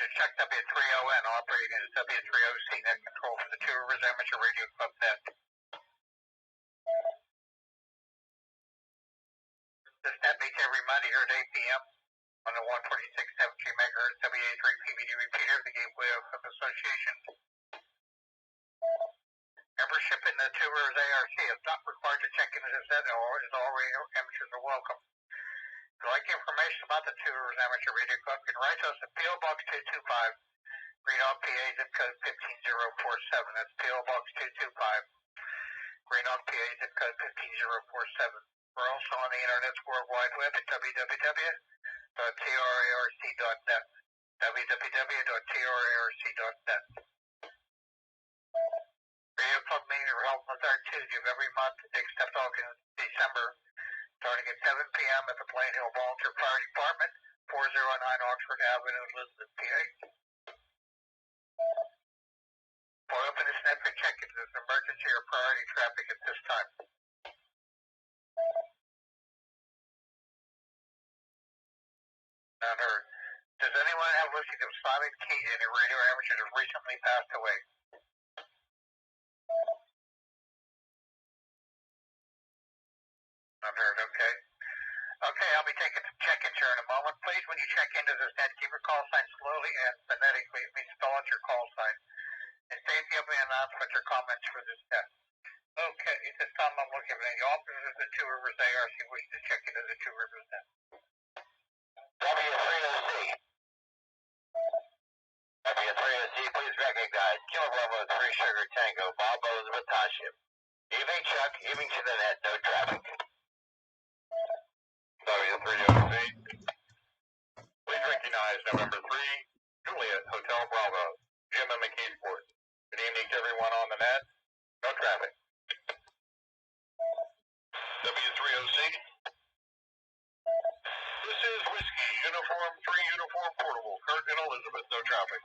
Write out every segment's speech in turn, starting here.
to check W30N operating as W30C net control for the Two Rivers Amateur Radio Club net. This net meets every Monday here at 8 p.m. on the 146.73 MHz WA3 PBD repeater of the Gateway of Association. Membership in the Two Rivers ARC is not required to check into this net, as all radio amateurs are welcome. If you'd like information about the Two Rivers Amateur Radio Club, you can write to us at P.O. Box 225, Green Oak, PA, zip code 15047. That's P.O. Box 225, Green Oak, PA, zip code 15047. We're also on the Internet's World Wide Web at www.trarc.net. www.trarc.net. Radio Club meetings are held on the third Tuesday of every month, except August and December, starting at 7 p.m. at the Plain Hill Volunteer Fire Department, 409 Oxford Avenue, Elizabeth, PA. We'll open this net for check-ins as emergency or priority traffic at this time. Not heard. Does anyone have listing of Simon Keys, any radio amateurs who recently passed away? Not heard, okay. Okay, I'll be taking some check-ins here in a moment. Please, when you check into this net, keep your call sign slowly and phonetically. It means spell out your call sign. And say if you have any announcements or comments for this net. Okay, at this time I'm looking at the officers of the Two Rivers ARC wishing to check into the Two Rivers net. W30C. W30C, please recognize Kilo Bravo 3 Sugar Tango, Bob Elizabeth Township. Evening Chuck, evening to the net, no traffic. W30C, please recognize November 3, Juliet, Hotel Bravo, Jim and McKeesport. Good evening to everyone on the net, no traffic. W30C. This is Whiskey, Uniform 3 Uniform Portable, Kurt and Elizabeth, no traffic.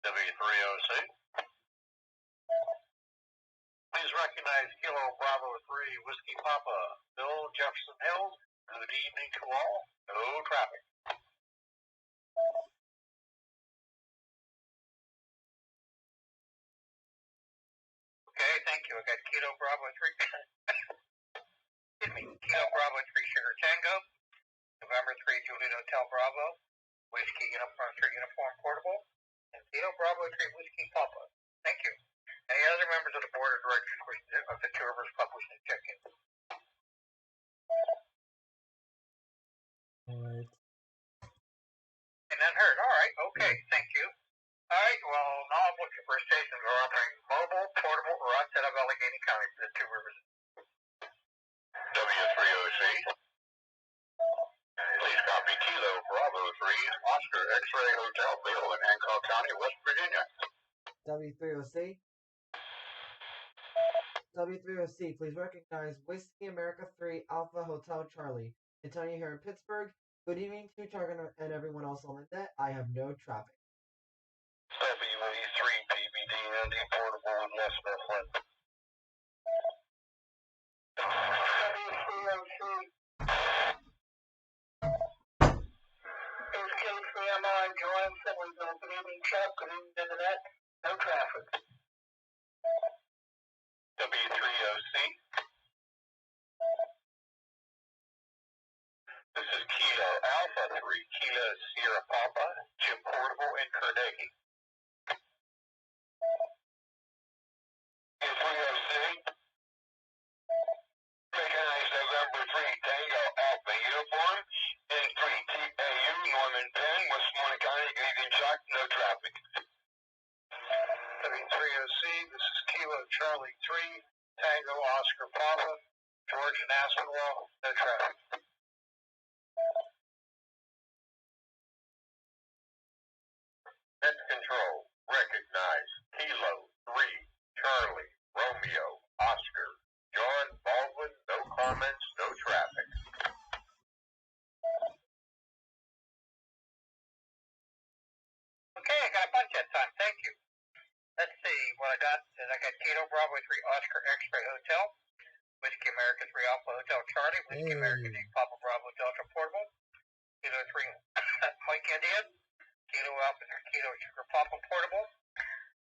W30C. Please recognize Kilo Bravo 3 Whiskey Papa, Bill Jefferson Hills. Good evening to all, no traffic. Okay, thank you. I got Kilo Bravo 3. Excuse me, Kilo Bravo 3 Sugar Tango, November 3 Juliet Hotel Bravo, Whiskey Uniform 3 Uniform Portable, and Kilo Bravo 3 Whiskey Papa. Thank you. Any other members of the board of directors of the Two Rivers Club wishing to check in? Alright. And then heard. Alright, okay, thank you. Alright, well, now I'm looking for stations that are offering mobile, portable, or outside of Allegheny County for the Two Rivers. W30C. Please copy Kilo Bravo 3 Oscar X-Ray Hotel Bill in Hancock County, West Virginia. W30C. W30C, please recognize Whiskey America 3 Alpha Hotel Charlie. Antonio here in Pittsburgh. Good evening to Chuck and everyone else on the net. I have no traffic. W3 PBD Indy Portable in West Mifflin. W3OC. It's K3MI, Joanne Sibleyville. Good evening, Chuck. Good evening, Internet. No traffic. W3OC. This is Kilo Alpha 3, Kilo Sierra Papa, Jim Portable in Carnegie. W3OC. Recognize November 3 Tango Alpha Uniform and 3 TAU Norman Penn, Westmoreland County, Canadian Shock, no traffic. W3OC, this is Kilo Charlie 3, Tango Oscar Papa, George and Aspinwall, no traffic. Net control, recognize Kilo 3, Charlie, Romeo, Oscar, John, Baldwin, no comments, no traffic. Okay, I got a bunch that time, thank you. Let's see, what I got is I got Kilo Bravo 3 Oscar X-Ray Hotel, Whiskey America 3 Alpha Hotel Charlie, Whiskey America 3 Papa Bravo Delta Portable, Kilo 3 Mike Indian, Kilo Alpha Kilo Sugar Papa Portable,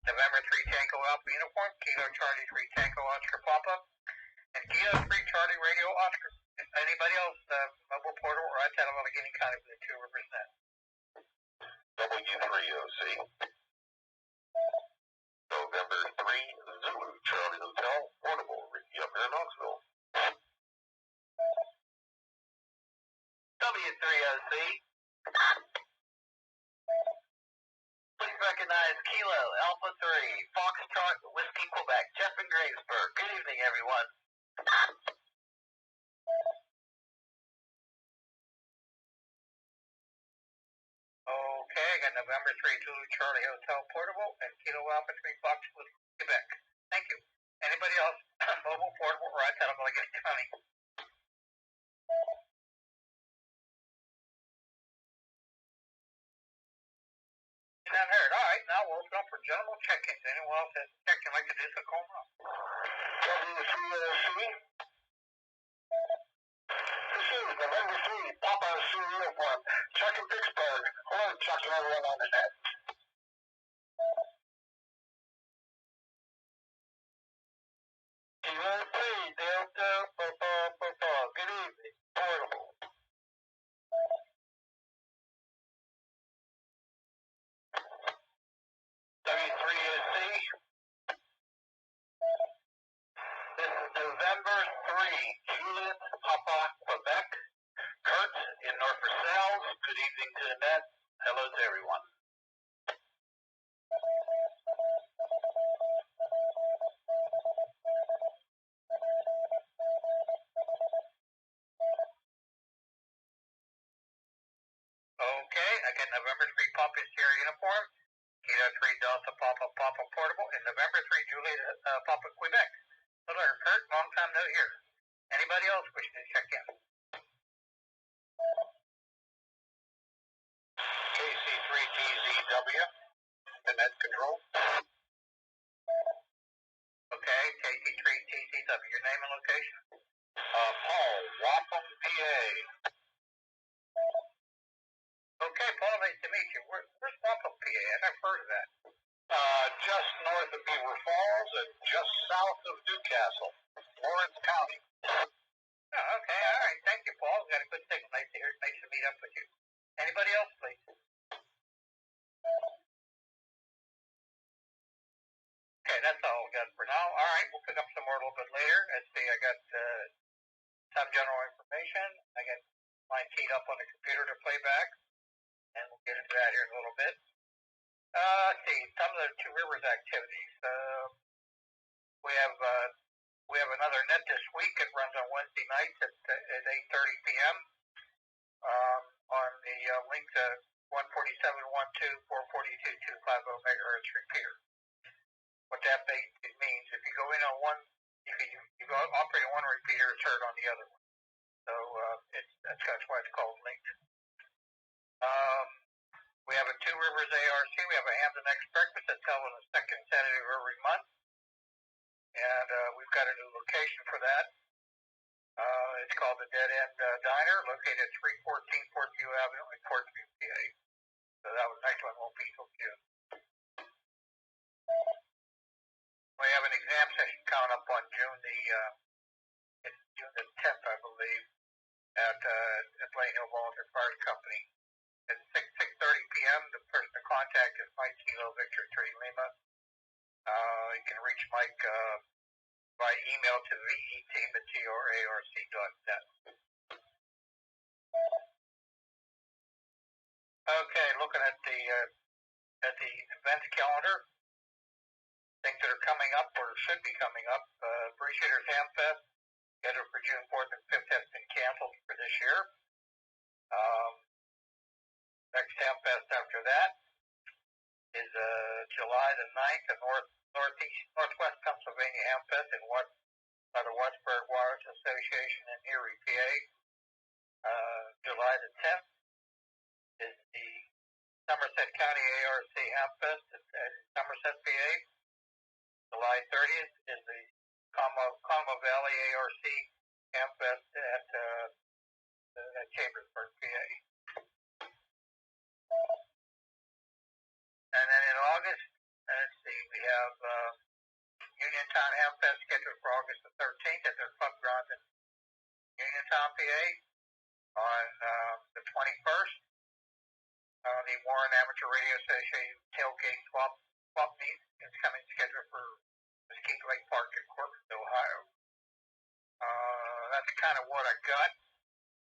November 3 Tango Alpha Uniform, Kilo Charlie 3 Tango Oscar Papa, and Kilo 3 Charlie Radio Oscar. If anybody else, mobile portable or antenna Allegheny County for the Two Rivers Net. W3OC. November 3 Zulu Charlie Hotel Portable, Ricky up here in Knoxville. W3OC. Please recognize Kilo Alpha 3 Foxtrot Whiskey Quebec, Jeff in Gravesburg. Good evening, everyone. Okay, I got November 3 Zulu Charlie Hotel Portable and Kilo Alpha 3 Fox Whiskey Quebec. Thank you. Anybody else, mobile portable or antenna Allegheny County? None heard. All right, now we'll open up for general check-ins. Anyone else has a check-in like to do so, call them up. W3OC. This is November 3 Papa Sioux Uniform. Chuck in Pittsburgh. Hello, Chuck and everyone on the net. Kilo 3 Delta Papa. Good evening. Portable. W3OC. This is November 3 Juliet Papa Quebec. Kurt in North Versailles. Good evening to the net. Hello to everyone. Okay, I got November 3 Papa Sierra Uniform, Kilo 3 Delta Papa Portable, and November 3 Juliet Papa Quebec. Hello, Kurt. Long time no hear. Anybody else wishing to check in? KC3TZW. The net control. Okay, KC3TCW. Your name and location? Paul, Wapham, PA. Okay, Paul, nice to meet you. Where's Wapham, PA? I never heard of that. Just north of Beaver Falls and just south of Newcastle, Lawrence County. Oh, okay, all right. Thank you, Paul. Got a good signal. Nice to hear. Nice to meet up with you. Anybody else, please? Okay, that's all we got for now. All right, we'll pick up some more a little bit later. Let's see, I got some general information. I got mine keyed up on the computer to play back, and we'll get into that here in a little bit. Let's see, some of the Two Rivers activities. We have another net this week. It runs on Wednesday nights at 8:30 p.m. On the link to 147.12, 442.250 megahertz repeater. What that basically means, if you go in on one, you go operate on one repeater, it's heard on the other one. So that's why it's called linked. We have a Two Rivers ARC. We have a Ham the Next Breakfast that's held on the second Saturday of every month. And we've got a new location for that. It's called the Dead End Diner, located at 314 Portview Avenue in Portview, PA. So that was next one won't be till June. We have an exam session coming up on June the 10th, I believe, at Blaine Hill Volunteer Fire Company. At 6:30 p.m., the person to contact is Mike Kilo Victor 3 Lima. You can reach Mike by email to veteam@trarc.net. Okay, looking at the events calendar, things that are coming up or should be coming up. Appreciators Ham Fest, scheduled for June 4th and 5th, has been canceled for this year. Next Ham Fest after that is July the 9th at Northwest Pennsylvania Ham Fest by the Wattsburg Wireless Association in Erie, PA. July the 10th is the Somerset County ARC Ham Fest at Somerset, PA. July 30th is the Conemaugh Valley ARC Ham Fest at Chambersburg, PA. have Uniontown Hamfest scheduled for August the 13th at their club grounds in Uniontown, PA. On the 21st, the Warren Amateur Radio Association tailgate swap meet is coming scheduled for Mesquite Lake Park in Corpus, Ohio. That's kind of what I got.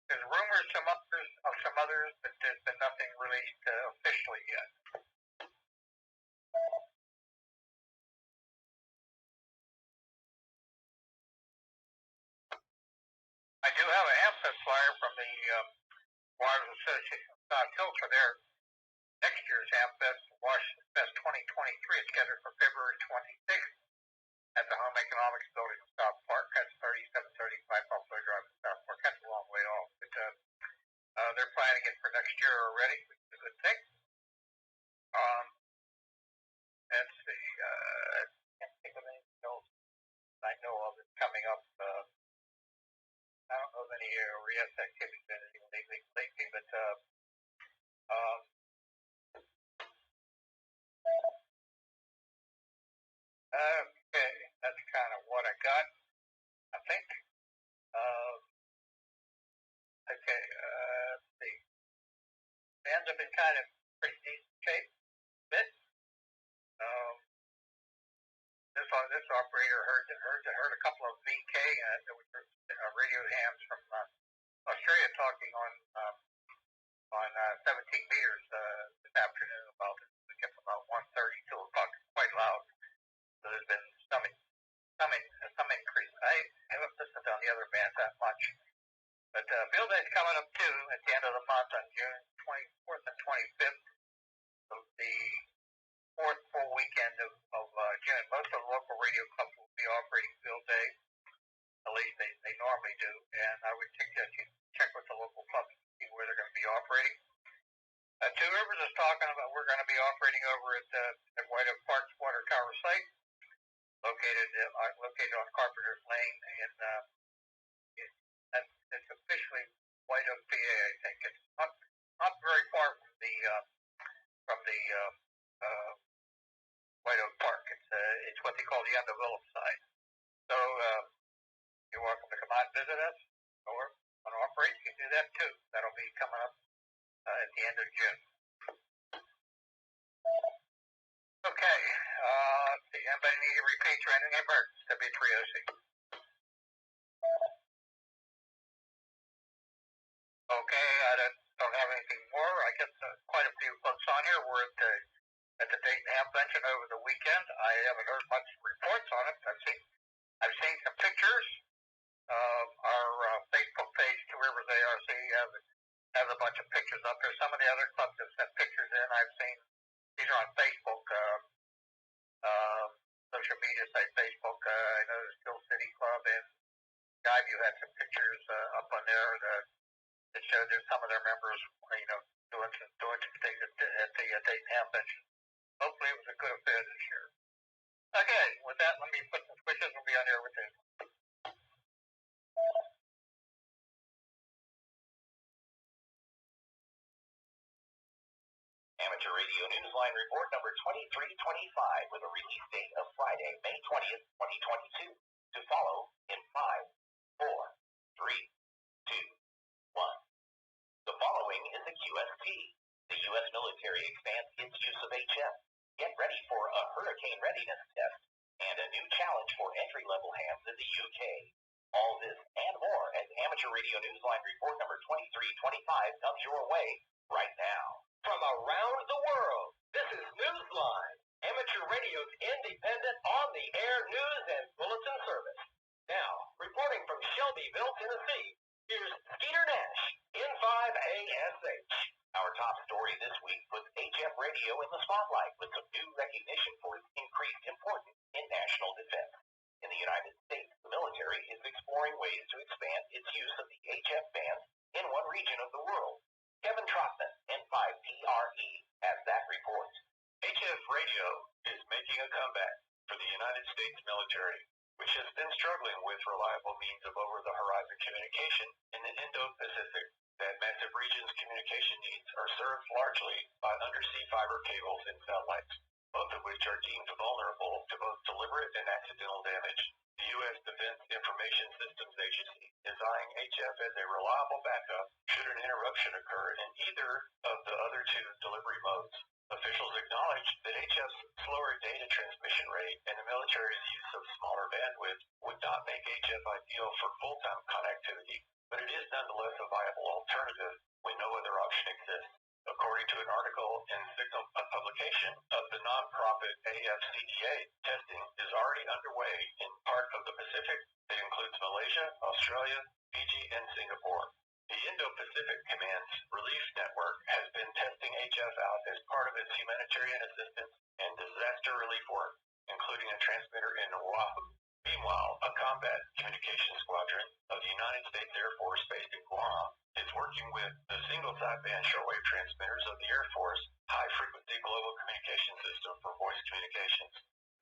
There's rumors of some others, but there's been nothing released officially yet. I do have a Hamfest flyer from the Wireless Association of South Hills for their next year's Hamfest, Washington Fest 2023. It's scheduled for February 26th at the Home Economics Building in South Park. That's 3735 Buffalo Drive in South Park. That's a long way off, but they're planning it for next year already, which is a good thing. Let's see. I can't think of anything else I know of that's coming up. I don't know of any RES activities lately, but okay, that's kind of what I got, I think. Okay, let's see. Bands have been kind of pretty decent shape, bit. This operator heard a couple of VK radio hams from Australia talking on 17 meters this afternoon about it. We kept about 1:30, 2 o'clock, quite loud. So there's been some increase. I haven't listened on the other bands that much. But Field Day's coming up too at the end of the month on June 24th and 25th. So the fourth full weekend of June. Most of the local radio clubs will be operating Field Day. At least they normally do. And I would suggest you check with the local clubs to see where they're going to be operating. Two Rivers is talking about we're going to be operating over at White Oak Park's water tower site, located on Carpenter's Lane, and it's officially White Oak, PA. I think it's not very far from the White Oak Park. It's what they call the undeveloped side. So you're welcome to come out and visit us, or want to operate. You can do that too. That'll be coming up at the end of June. Okay. Let's see. Anybody need to repeat or anything? Emergency W3OC. Okay. I don't have anything more. I guess quite a few folks on here were at the Dayton Ham Convention over the weekend. I haven't heard much reports on it. I've seen some pictures. Our Facebook page, Two Rivers ARC, has a bunch of pictures up there. Some of the other clubs have sent pictures in. I've seen these are on Facebook, social media site Facebook. I know the Steel City Club and Skyview had some pictures up on there that showed there's some of their members, doing some things at the Dayton Ham Convention. Hopefully it was a good affair this year. Okay, with that, let me put some switches. We'll be on here with this. Amateur Radio Newsline Report number 2325 with a release date of Friday, May 20th, 2022. To follow in 5, 4, 3, 2, 1. The following is the QST. The U.S. military expands its use of HF. Get ready for a hurricane readiness test and a new challenge for entry-level hams in the UK. All this and more as Amateur Radio Newsline Report number 2325 comes your way right now. From around the world, this is Newsline, Amateur Radio's independent on-the-air news and bulletin service. Now, reporting from Shelbyville, Tennessee, here's Skeeter Nash, N5ASH. Our top story this week puts HF Radio in the spotlight with some new recognition for its increased importance in national defense. In the United States, the military is exploring ways to expand its use of the HF band in one region of the world. Kevin Trotman, N5TRE, has that report. HF Radio is making a comeback for the United States military, which has been struggling with reliable means of over-the-horizon communication in the Indo-Pacific. That massive region's communication needs are served largely by undersea fiber cables and satellites. both of which are deemed vulnerable to both deliberate and accidental damage. The U.S. Defense Information Systems Agency is eyeing HF as a reliable backup should an interruption occur in either of the other two delivery modes. Officials acknowledge that HF's slower data transmission rate and the military's use of smaller bandwidth would not make HF ideal for full-time connectivity, but it is nonetheless a viable alternative when no other option exists. According to an article in Signal, a publication of the nonprofit AFCDA, testing is already underway in part of the Pacific that includes Malaysia, Australia, Fiji, and Singapore. The Indo-Pacific Command's Relief Network has been testing HF out as part of its humanitarian assistance and disaster relief work, including a transmitter in Oahu. Meanwhile, a combat communications squadron of the United States Air Force based in Guam is working with the single sideband shortwave transmitters of the Air Force high-frequency global communication system for voice communications.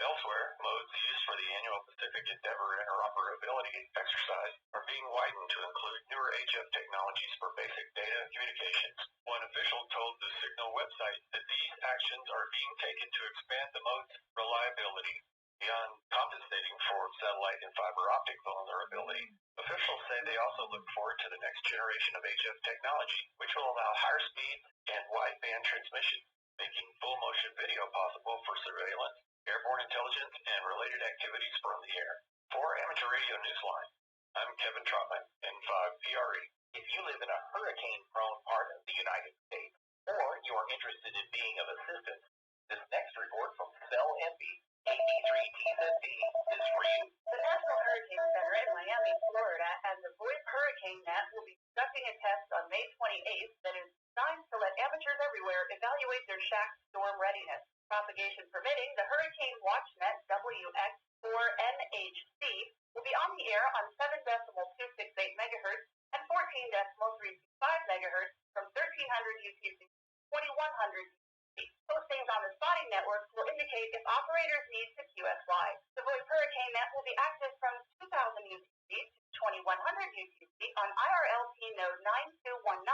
Elsewhere, modes used for the annual Pacific Endeavor interoperability exercise are being widened to include newer HF technologies for basic data communications. One official told the Signal website that these actions are being taken to expand the mode's reliability beyond compensating for satellite and fiber optic vulnerability. Officials say they also look forward to the next generation of HF technology, which will allow higher speed and wideband transmission, making full motion video possible for surveillance, airborne intelligence, and related activities from the air. For Amateur Radio Newsline, I'm Kevin Trotman, N5 PRE. If you live in a hurricane-prone part of the United States, or you are interested in being of assistance, this next report from Cell Envy, AB3TZB, is for you. The National Hurricane Center in Miami, Florida, and the VoIP Hurricane Net will be conducting a test on May 28th that is designed to let amateurs everywhere evaluate their shack storm readiness. Propagation permitting, the Hurricane WatchNet WX4NHC will be on the air on 7.268 megahertz and 14.325 megahertz from 1300 UTC to 2100 UTC. Postings on the spotting networks will indicate if operators need to QSY. The VoIP Hurricane Net will be active from 2000 UTC to 2100 UTC on IRLP node 9219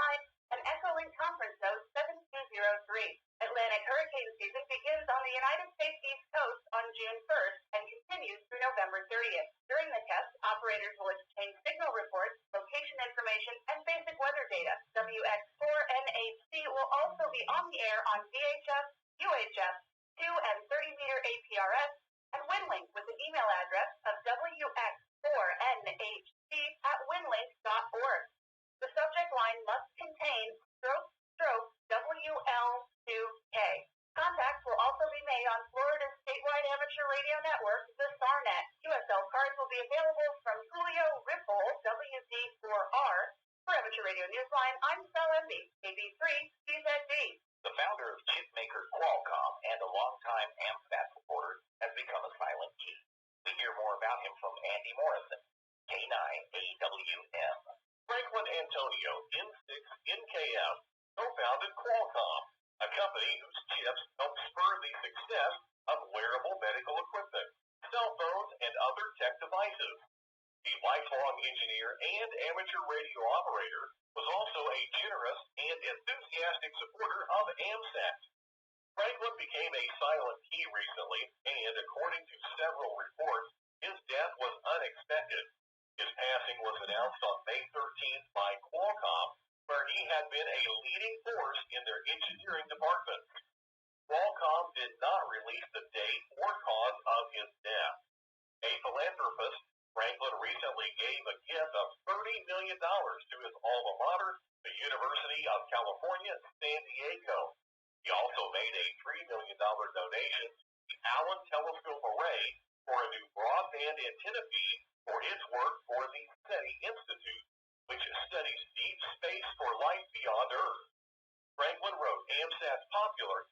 and Echolink conference node 7203. Atlantic hurricane season begins on the United States East Coast on June 1st and continues through November 30th. During the test, operators will exchange signal reports, location information, and basic weather data. WX4NHC will also be on the air on VHF, UHF, 2 and 30-meter APRS, and WinLink with an email address of WX4NHC@winlink.org. The subject line must contain // WL2K. Contacts will also be made on Florida's statewide amateur radio network, the SARNet. QSL cards will be available from Julio Ripoll, WD4R. For Amateur Radio Newsline, I'm Cell Envy, AB3TZD. The founder of chipmaker Qualcomm and a longtime AMSAT reporter has become a silent key. We hear more about him from Andy Morrison, K9AWM. Franklin Antonio, N6NKF, co-founded Qualcomm, a company whose chips help spur the success of wearable medical equipment, cell phones, and other tech devices. A lifelong engineer and amateur radio operator, was also a generous and enthusiastic supporter of AMSAT. Franklin became a silent key recently, and according to several reports, his death was unexpected. His passing was announced on May 13th by Qualcomm, where he had been a leading force in their engineering department. Qualcomm did not release the date or cause of his death. A philanthropist, Franklin recently gave a gift of $30 million to his alma mater, the University of California, San Diego. He also made a $3 million donation to the Allen Telescope Array for a new broadband antenna feed for his work for the SETI Institute, which studies deep space for life beyond Earth. Franklin wrote AMSAT's popular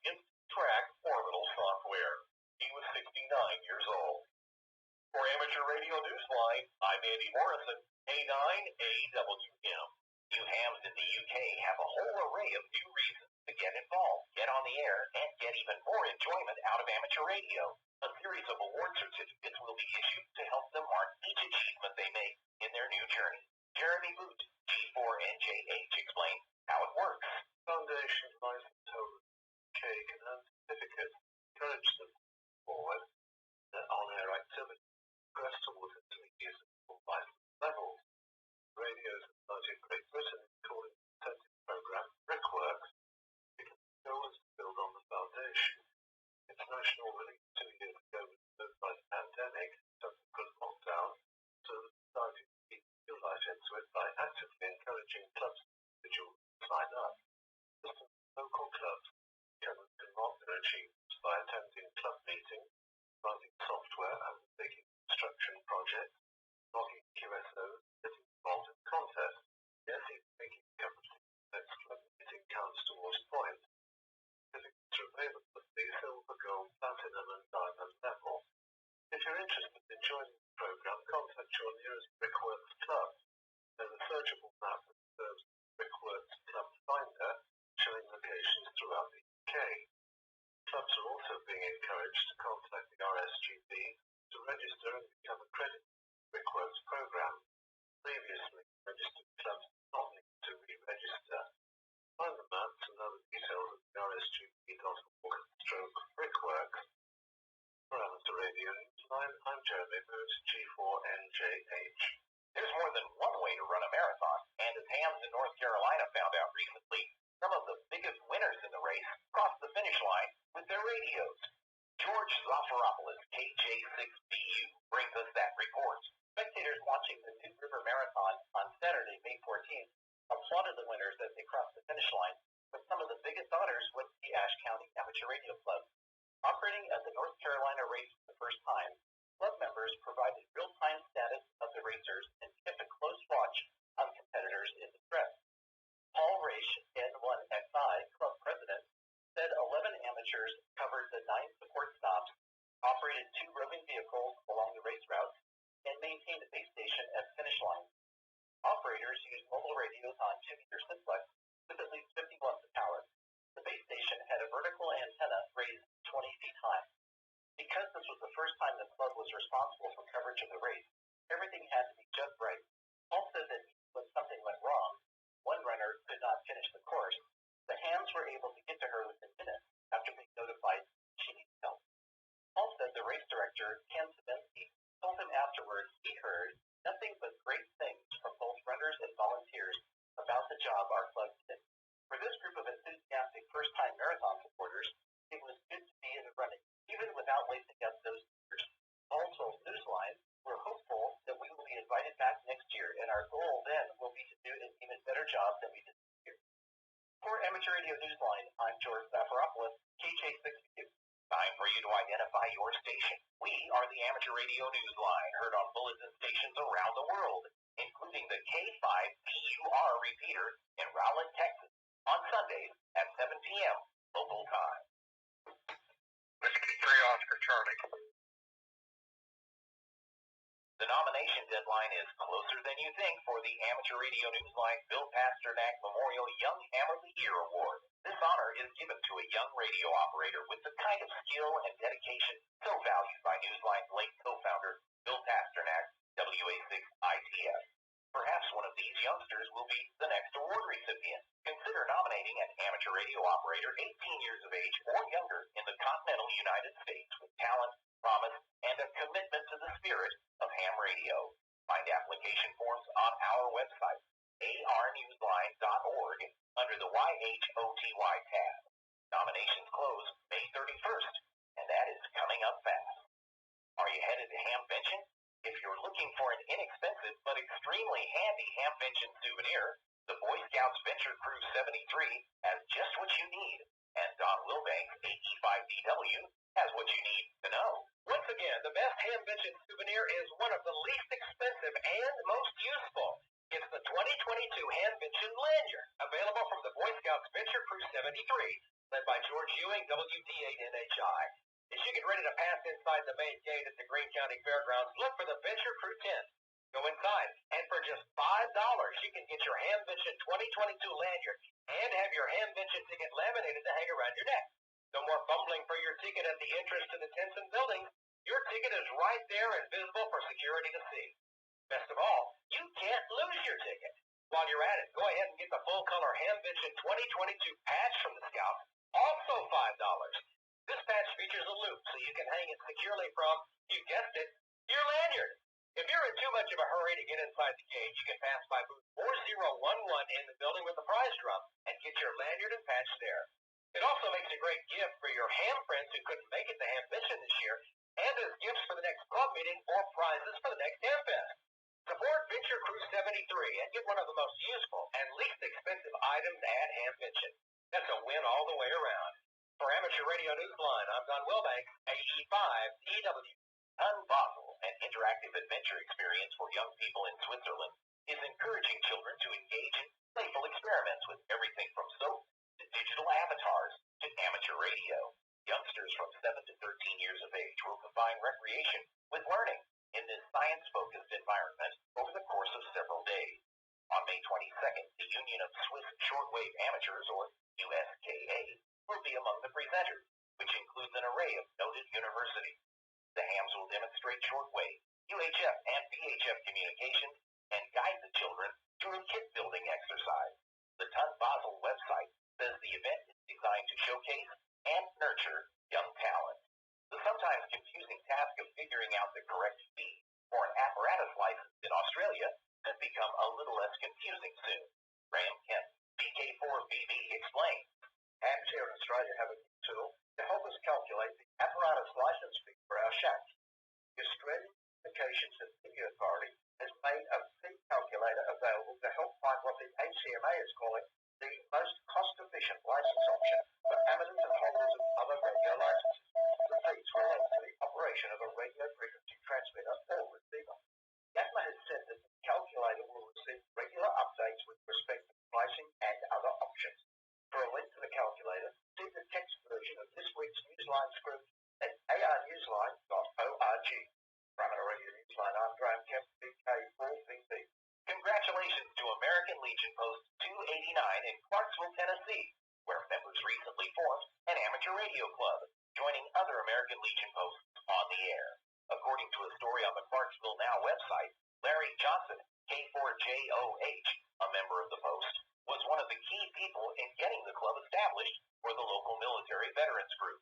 TRARC orbital software. He was 69 years old. For Amateur Radio Newsline, I'm Andy Morrison, K9AWM. You hams in the UK have a whole array of new reasons to get involved, get on the air, and get even more enjoyment out of amateur radio. A series of award certificates will be issued to help them mark each achievement they make in their new journey. Jeremy Boot, G4NJH, explains how it works. Foundation license holder, K, can earn certificates encourage them forward on-air activity, progress towards intermediate and license levels. Radios in Great Britain is calling the incentive program Brickworks, because the goal is to build on the foundation. International release 2 years ago was moved by the pandemic, subsequent lockdown, so the society to keep new life into it by actively encouraging clubs and individuals to sign up. Just local clubs can mark their achievements by attending club meetings, running software, undertaking construction projects, logging QSOs, getting involved in contests. Yes, even making a cup of tea next club meeting counts towards points. Certificates are available at the silver, gold, platinum and diamond level. If you're interested in joining the program, contact your nearest Brickworks club. There's a searchable map that serves the Brickworks Club Finder, showing locations throughout the UK. Clubs are also being encouraged to contact the RSGB to register and become accredited to the Brickworks program. Previously, registered clubs did not need to re-register. Find the maps and other details at the rsgb.org/brickworks. For Amateur Radio Newsline, I'm Jeremy Booth, G4NJH. There's more than one way to run a marathon, and as Hams in North Carolina found out recently, some of the biggest winners in the race crossed the finish line with their radios. George Zafiropoulos, KJ6BU, brings us that report. Spectators watching the New River Marathon on Saturday, May 14th, applauded the winners as they crossed the finish line, but some of the biggest honors went to the Ashe County Amateur Radio Club. Operating at the North Carolina race for the first time, club members provided real-time status of the racers and kept a close watch on competitors in distress. Paul Raish, N1XI club president, said 11 amateurs covered the 9 support stops, operated 2 roving vehicles along the race routes, and maintained a base station at finish line. Operators used mobile radios on 2-meter simplex with at least 50 watts of power. The base station had a vertical antenna raised 20 feet high. Because this was the first time the club was responsible for coverage of the race, everything had to be just right. Paul said that when something went wrong, one runner could not finish the course, the Hams were able to get to her within minutes after being notified she needed help. Paul said the race director, Ken Sabensky, told him afterwards he heard nothing but great things from both runners and volunteers about the job our club did. For this group of enthusiastic first-time marathon supporters, it was good to be in the running, even without lacing up those years. Paul told Newsline, we're hopeful that we will be invited back next year, and our goal then will be to do an even better job than we did this year. For Amateur Radio Newsline, I'm George Zafiropoulos, KJ6BU. Time for you to identify your station. We are the Amateur Radio Newsline, heard on bulletin stations around the world, including the K5PUR repeater in Rowlett, Texas, on Sundays at 7 p.m. local time. Whiskey 3 Oscar Charlie. The nomination deadline is closer than you think for the Amateur Radio Newsline Bill Pasternak Memorial Young Ham of the Year Award. This honor is given to a young radio operator with the kind of skill and dedication so valued by Newsline's late co-founder, Bill Pasternak, WA6ITF. Perhaps one of these youngsters will be the next award recipient. Consider nominating an amateur radio operator 18 years of age or younger in the continental United States with talent, promise, and a commitment to the spirit of ham radio. Find application forms on our website, arnewsline.org, under the YHOTY tab. Nominations close May 31st, and that is coming up fast. Are you headed to Hamvention? If you're looking for an inexpensive but extremely handy Hamvention souvenir, the Boy Scouts Venture Crew 73 has just what you need, and Don Wilbanks, AE5DW, has what you need to know. Once again, the best Hamvention souvenir is one of the least expensive and most useful. It's the 2022 Hamvention lanyard, available from the Boy Scouts Venture Crew 73, led by George Ewing, WD8NHI. As you get ready to pass inside the main gate at the Greene County Fairgrounds, look for the Venture Crew tent. Go inside, and for just $5, you can get your Hamvention 2022 lanyard and have your Hamvention ticket laminated to hang around your neck. No more fumbling for your ticket at the entrance to the tents and buildings. Your ticket is right there and visible for security to see. Best of all, you can't lose your ticket. While you're at it, go ahead and get the full-color Hamvention 2022 patch from the Scouts, also $5. This patch features a loop so you can hang it securely from, you guessed it, your lanyard. If you're in too much of a hurry to get inside the cage, you can pass by booth 4011 in the building with the prize drum and get your lanyard and patch there. It also makes a great gift for your ham friends who couldn't make it to Hamvention this year, and as gifts for the next club meeting or prizes for the next Ham Fest. Support Venture Crew 73 and get one of the most useful and least expensive items at Hamvention. That's a win all the way around. For Amateur Radio Newsline, I'm Don Wilbanks, AE5EW. Unbottle, an interactive adventure experience for young people in Switzerland, is encouraging children to engage in playful experiments with everything from soap to digital avatars to amateur radio. Youngsters from 7 to 13 years of age will combine recreation with learning in this science-focused environment over the course of several days. On May 22nd, the Union of Swiss Shortwave Amateurs, or USKA, will be among the presenters, which includes an array of noted universities. The hams will demonstrate shortwave, UHF, and VHF communications and guide the children through a kit-building exercise. The Ton Basel website says the event is designed to showcase and nurture young talent. The sometimes confusing task of figuring out the correct speed for an apparatus license in Australia could become a little less confusing soon. Graham Kent, BK4BB, explains. Hams here in Australia have a new tool to help us calculate the apparatus license fee for our shacks. The Australian Communications and Media Authority has made a fee calculator available to help find what the ACMA is calling the most cost-efficient license option for amateurs and holders of other radio licenses. The fees relate to the operation of a radio frequency transmitter or receiver. YATMA has said that the calculator will receive regular updates with respect to pricing and other options. For a link to the calculator, see the text version of this week's Newsline script at arnewsline.org. From a Radio Newsline, I'm Graham Kemp, BK4BB. Congratulations to American Legion Post 289 in Clarksville, Tennessee, where members recently formed an amateur radio club, joining other American Legion posts on the air. According to a story on the Clarksville Now website, Larry Johnson, K4JOH, a member of the post, was one of the key people in getting the club established for the local military veterans group.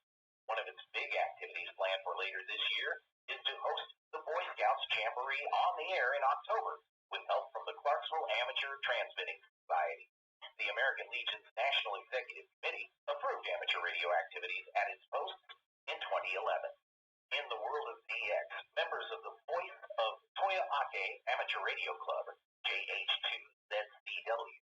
One of its big activities planned for later this year is to host the Boy Scouts Jamboree on the air in October, with help from the Clarksville Amateur Transmitting Society. The American Legion's National Executive Committee approved amateur radio activities at its posts in 2011. In the world of DX, members of the Voice of Toyo Ake Amateur Radio Club, JH2ZCW,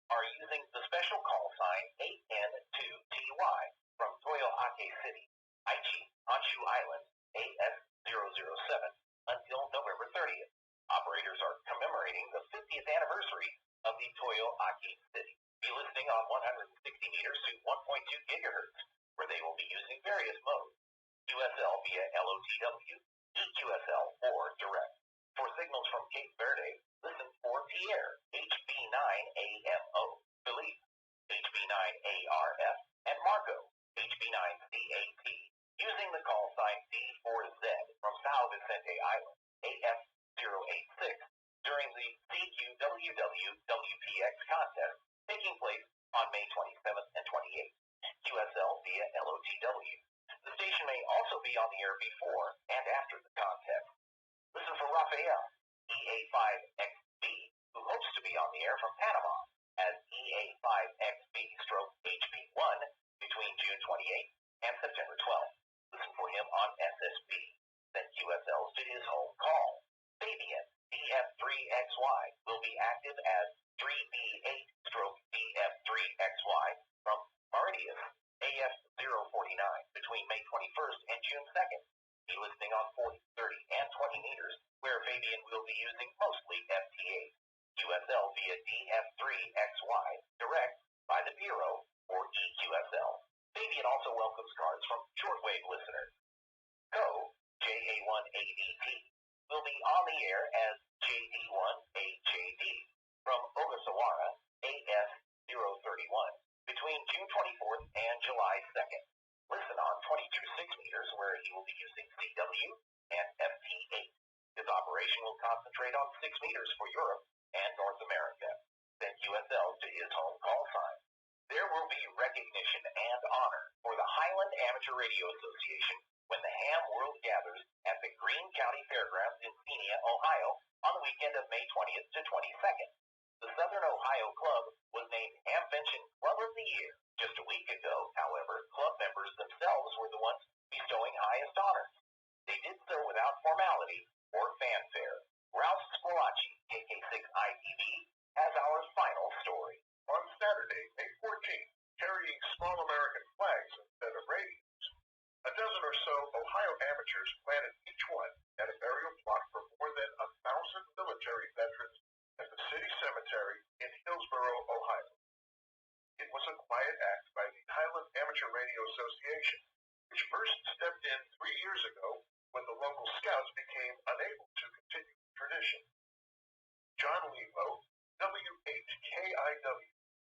are using the special call sign 8N2TY from Toyo Ake City, Aichi, Honshu Island, AS007, until November 30th. Operators are commemorating the 50th anniversary of the Toyo Ake City. Be listening on 160 meters to 1.2 gigahertz, where they will be using various modes: QSL via LOTW, EQSL, or direct. For signals from Cape Verde, listen for Pierre, HB9AMO, Philippe, HB9ARF, and Marco, HB9CAT, using the call sign D4Z from São Vicente Island, AF086, during the CQWW-WPX contest taking place on May 27th and 28th, QSL via LOTW. The station may also be on the air before and after the contest. Listen for Rafael, EA5XB, who hopes to be on the air from Panama as EA5XB/HP1 between June 28th and September 12th. Listen for him on SSB. Send QSLs to his home call. Fabian, DF3XY, will be active as 3B8/DF3XY from Mauritius, AF049, between May 21st and June 2nd. Be listening on 40, 30, and 20 meters, where Fabian will be using mostly FTA. QSL via DF3XY, direct by the Bureau, or EQSL. Fabian also welcomes cards from shortwave listeners. Co, JA1ADT, will be on the air as JD1AJD from Ogasawara, AS031, between June 24th and July 2nd. Listen on 22.6 meters, where he will be using CW and FT8. His operation will concentrate on 6 meters for Europe and North America. Send QSL to his home call sign. There will be recognition and honor for the Highland Amateur Radio Association when the Ham World gathers at the Greene County Fairgrounds in Xenia, Ohio on the weekend of May 20th to 22nd. The Southern Ohio Club was named Hamvention Club of the Year just a week ago. However, club members themselves were the ones bestowing highest honors. They did so without formality or fanfare. Ralph Squillaci, KK6ITV, has our final story. On Saturday, May 14th, carrying small American flags instead of radios, a dozen or so Ohio amateurs planted each one at a burial plot for more than 1,000 military veterans at the city cemetery in Hillsboro, Ohio. It was a quiet act by the Highland Amateur Radio Association, which first stepped in 3 years ago when the local scouts became unable to continue the tradition. John Lebo, W8KIW,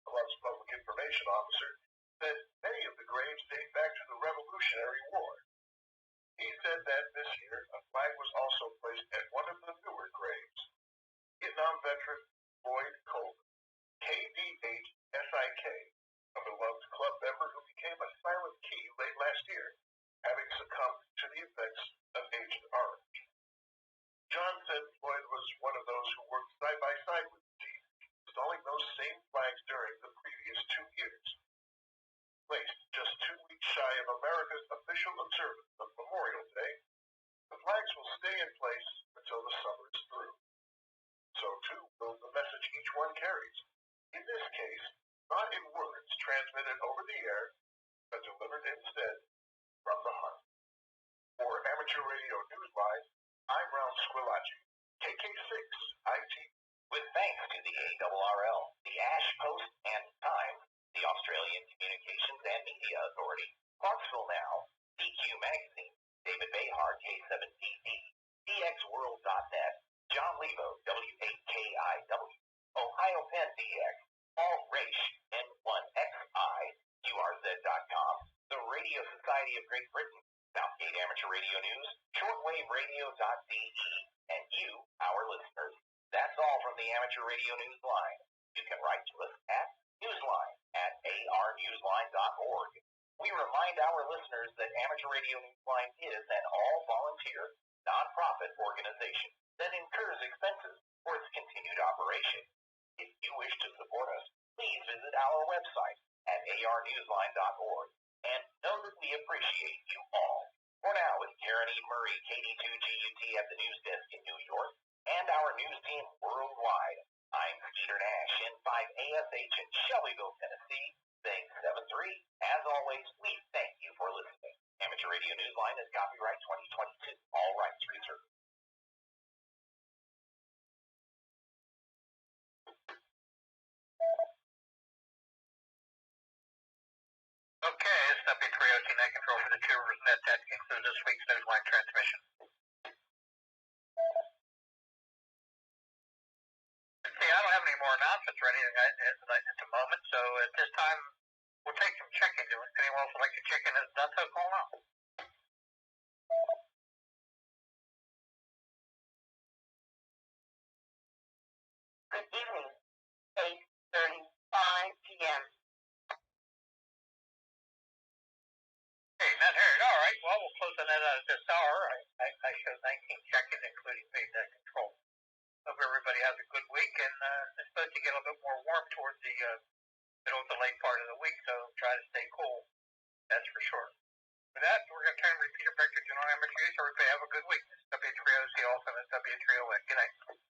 Club's public information officer, said many of the graves date back to the Revolutionary War. He said that this year a flag was also placed at one of the newer graves. Vietnam veteran Lloyd Coleman, KDHSIK, a beloved club member who became a silent key late last year, having succumbed to the effects of Agent Orange. John said Lloyd was one of those who worked side by side with the team, installing those same flags during the previous 2 years. Placed just 2 weeks shy of America's official observance of Memorial Day, the flags will stay in place until the summer is through. So too will the message each one carries. In this case, not in words transmitted over the air, but delivered instead from the heart. For Amateur Radio Newsline, I'm Ralph Squillaci, KK6IT. With thanks to the ARRL, the Ash Post and Times, the Australian Communications and Media Authority, Clarksville Now, DQ Magazine, David Behar, K7TV, DXWorld.net, John Lebo, W8KIW, Ohio Penn DX, Paul Raish, N1XI, QRZ.com, the Radio Society of Great Britain, Southgate Amateur Radio News, shortwaveradio.de, and you, our listeners. That's all from the Amateur Radio Newsline. You can write to us at newsline@arnewsline.org. We remind our listeners that Amateur Radio Newsline is an all-volunteer, nonprofit organization that incurs expenses for its continued operation. If you wish to support us, please visit our website at arnewsline.org and know that we appreciate you all. For now, with Karen E. Murray, KD2GUT at the news desk in New York, and our news team worldwide, I'm Skeeter Nash in 5ASH in Shelbyville, Tennessee, saying 7-3. As always, we thank you for listening. Amateur Radio Newsline is copyright 2022. All rights reserved. Okay, this is W3OT Net Control for the Two Rivers Net. That concludes this week's Newsline transmission. See, I don't have any more announcements or anything at the moment, so at this time, we'll take some check-ins. Anyone else would like to check in as done so, call now. Good evening, 8:35 p.m. Hey, not heard. All right, well, we'll close the net out at this hour. I showed 19 check-ins, including paid net control. Hope everybody has a good week, and it's supposed to get a little bit more warm towards the middle to late part of the week, so try to stay cool. That's for sure. With that, we're going to turn the repeater back to General Amateur. Everybody have a good week. This is W3OC, also this W3ON. Good night.